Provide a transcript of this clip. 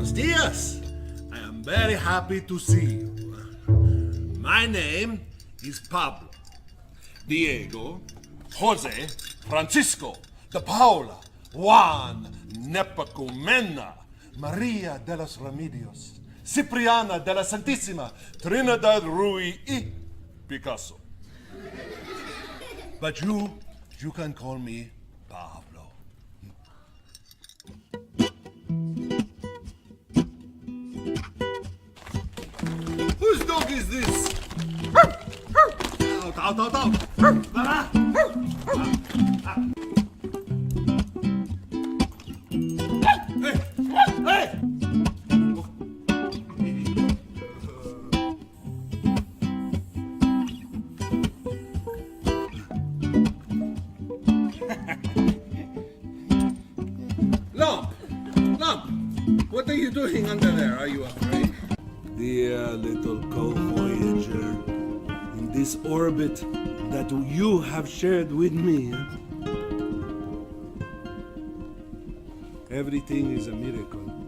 Buenos dias. I am very happy to see you. My name is Pablo. Diego, Jose, Francisco, de Paula, Juan, Nepacumena, Maria de los Remedios, Cipriana de la Santissima, Trinidad Rui y Picasso. But you can call me Pablo. Whose dog is this? Out. Hey! Lump, what are you doing under there? Are you afraid? Dear little co-voyager, in this orbit that you have shared with me, everything is a miracle.